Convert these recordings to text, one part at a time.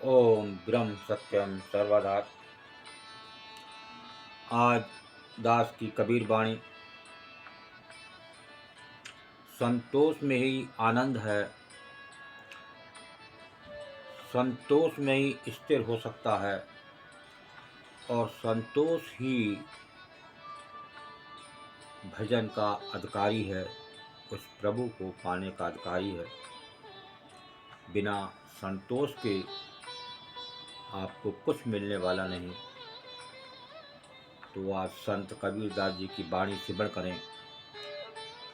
ओम ब्रह्म सत्यम सर्वदा। आज दास की कबीर वाणी। संतोष में ही आनंद है, संतोष में ही स्थिर हो सकता है और संतोष ही भजन का अधिकारी है, उस प्रभु को पाने का अधिकारी है। बिना संतोष के आपको कुछ मिलने वाला नहीं। तो आज संत कबीरदास जी की वाणी श्रवण करें।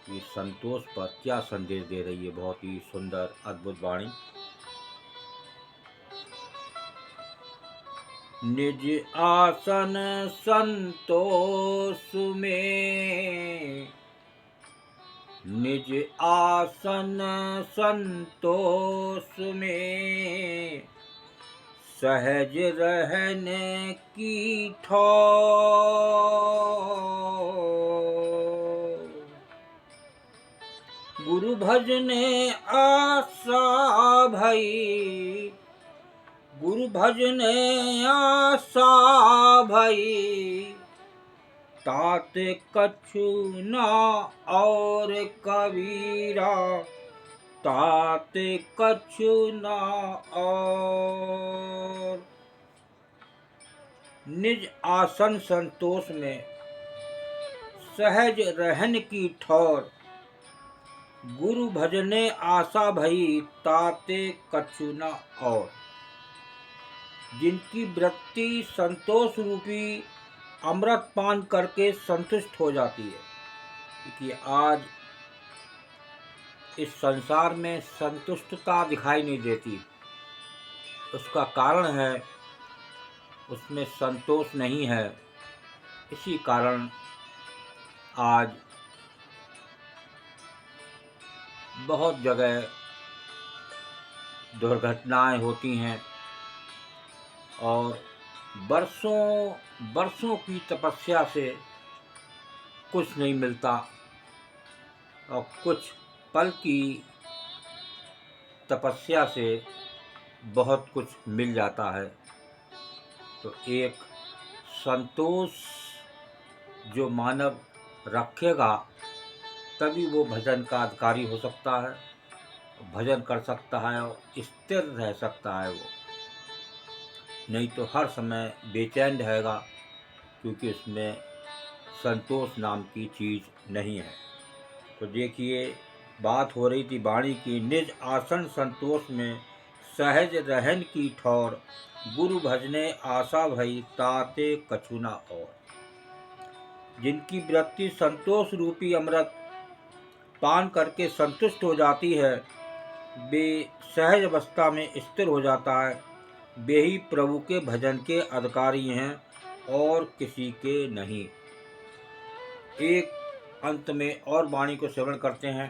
ये संतोष पर क्या संदेश दे रही है। बहुत ही सुंदर अद्भुत वाणी। निज आसन संतोष में, निज आसन संतोष में, सहज रहने की ठौर। गुरु भजने आशा भई, गुरु भजने आशा भई, ताते कछु न और कबीरा, ताते कछु न और। निज आसन संतोष में, सहज रहन की ठौर। गुरु भजने आशा भई, ताते कछु न और। जिनकी वृत्ति संतोष रूपी अमृत पान करके संतुष्ट हो जाती है, क्योंकि आज इस संसार में संतुष्टता दिखाई नहीं देती। उसका कारण है उसमें संतोष नहीं है। इसी कारण आज बहुत जगह दुर्घटनाएं होती हैं और बरसों बरसों की तपस्या से कुछ नहीं मिलता और कुछ पल की तपस्या से बहुत कुछ मिल जाता है। तो एक संतोष जो मानव रखेगा तभी वो भजन का अधिकारी हो सकता है, भजन कर सकता है और स्थिर रह सकता है। वो नहीं तो हर समय बेचैन रहेगा, क्योंकि उसमें संतोष नाम की चीज़ नहीं है। तो देखिए, बात हो रही थी वाणी की। निज आसन संतोष में, सहज रहन की ठौर। गुरु भजने आशा भई, ताते कछु न और। जिनकी वृत्ति संतोष रूपी अमृत पान करके संतुष्ट हो जाती है, वे सहज अवस्था में स्थिर हो जाता है। वे ही प्रभु के भजन के अधिकारी हैं और किसी के नहीं। एक अंत में और वाणी को श्रवण करते हैं।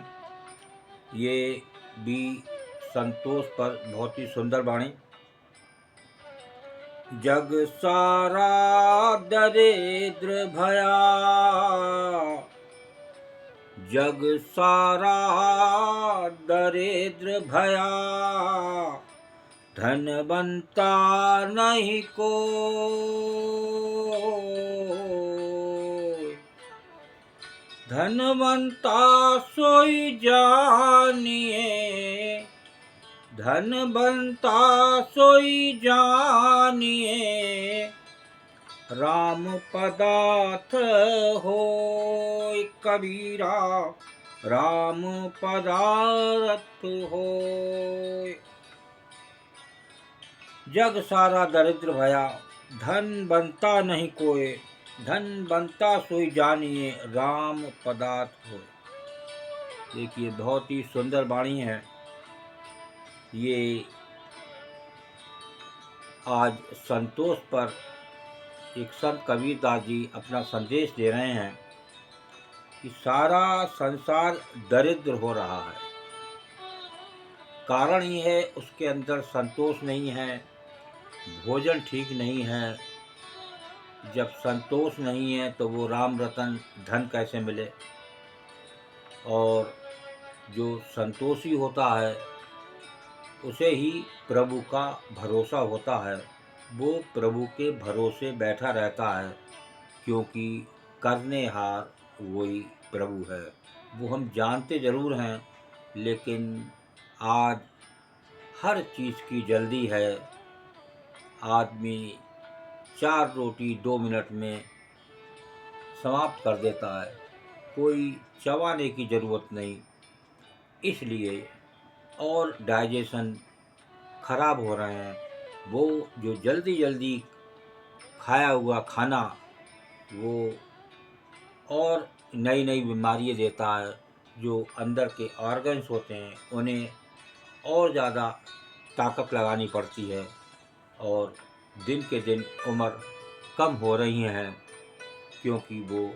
ये भी संतोष पर बहुत ही सुंदर वाणी। जग सारा दरिद्र भया, जग सारा दरिद्र भया, धनवंता नहीं को, धनवंता सोई जानिए, धनवंता सोई जानिए, राम पदार्थ होय कबीरा, राम पदार्थ होय। जग सारा दरिद्र भया, धन बनता नहीं कोय, धन बनता सोई जानिए, राम पदार्थ होय। देखिए, बहुत ही सुंदर वाणी है। ये आज संतोष पर एक संत कबीरदास जी अपना संदेश दे रहे हैं कि सारा संसार दरिद्र हो रहा है। कारण ये है उसके अंदर संतोष नहीं है, भोजन ठीक नहीं है। जब संतोष नहीं है तो वो राम रतन धन कैसे मिले। और जो संतोषी होता है उसे ही प्रभु का भरोसा होता है। वो प्रभु के भरोसे बैठा रहता है, क्योंकि करनेहार वही प्रभु है। वो हम जानते ज़रूर हैं, लेकिन आज हर चीज़ की जल्दी है। आदमी 4 रोटी 2 मिनट में समाप्त कर देता है, कोई चबाने की ज़रूरत नहीं। इसलिए और डाइजेशन खराब हो रहे हैं। वो जो जल्दी जल्दी खाया हुआ खाना, वो और नई नई बीमारियाँ देता है। जो अंदर के ऑर्गन्स होते हैं, उन्हें और ज़्यादा ताकत लगानी पड़ती है, और दिन के दिन उम्र कम हो रही हैं, क्योंकि वो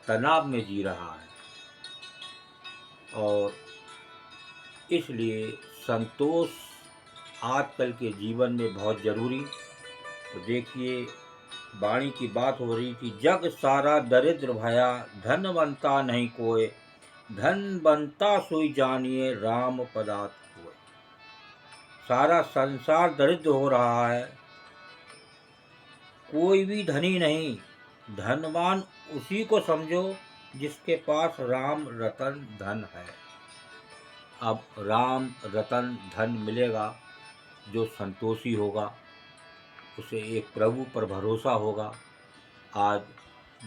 तनाव में जी रहा है। और इसलिए संतोष आजकल के जीवन में बहुत ज़रूरी। तो देखिए, वाणी की बात हो रही थी, जग सारा दरिद्र भया, धनवंता नहीं कोय, धनवंता सोई जानिए राम पदार्थ होय। सारा संसार दरिद्र हो रहा है, कोई भी धनी नहीं। धनवान उसी को समझो जिसके पास राम रतन धन है। अब राम रतन धन मिलेगा जो संतोषी होगा, उसे एक प्रभु पर भरोसा होगा। आज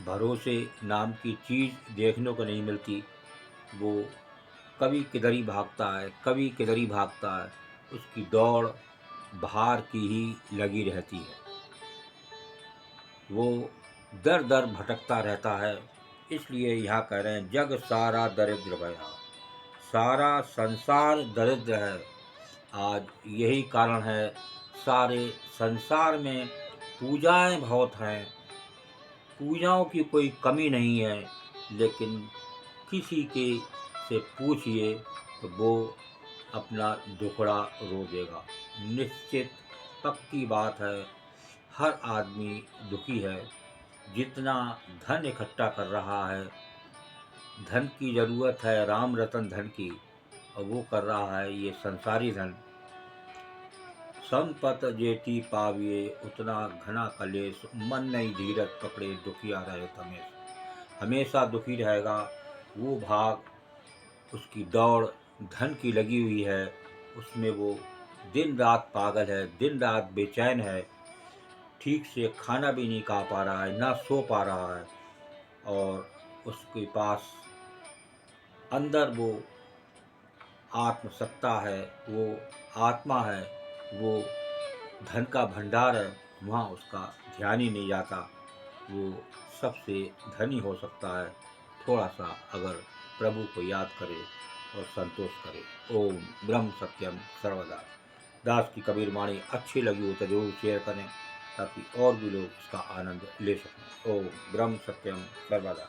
भरोसे नाम की चीज़ देखने को नहीं मिलती। वो कभी किधर ही भागता है, कभी किधर ही भागता है। उसकी दौड़ बाहर की ही लगी रहती है। वो दर दर भटकता रहता है। इसलिए यहाँ कह रहे हैं, जग सारा दरिद्र भया, सारा संसार दरिद्र है। आज यही कारण है, सारे संसार में पूजाएं बहुत हैं, पूजाओं की कोई कमी नहीं है, लेकिन किसी के से पूछिए तो वो अपना दुखड़ा रो देगा। निश्चित पक्की बात है, हर आदमी दुखी है। जितना धन इकट्ठा कर रहा है, धन की ज़रूरत है राम रतन धन की, और वो कर रहा है ये संसारी धन। संपत जेती पाविए उतना घना कलेश, मन नहीं धीरज पकड़े दुखिया रहे हमेशा। हमेशा दुखी रहेगा। वो भाग, उसकी दौड़ धन की लगी हुई है, उसमें वो दिन रात पागल है, दिन रात बेचैन है। ठीक से खाना भी नहीं खा पा रहा है, ना सो पा रहा है। और उसके पास अंदर वो आत्मसत्ता है, वो आत्मा है, वो धन का भंडार है, वहाँ उसका ध्यान ही नहीं जाता। वो सबसे धनी हो सकता है, थोड़ा सा अगर प्रभु को याद करे और संतोष करे। ओम ब्रह्म सत्यम सर्वदा। दास की कबीर वाणी अच्छी लगी हो तो जरूर शेयर करें, ताकि और भी लोग इसका आनंद ले सकें। ओम ब्रह्म सत्यम सर्वदा।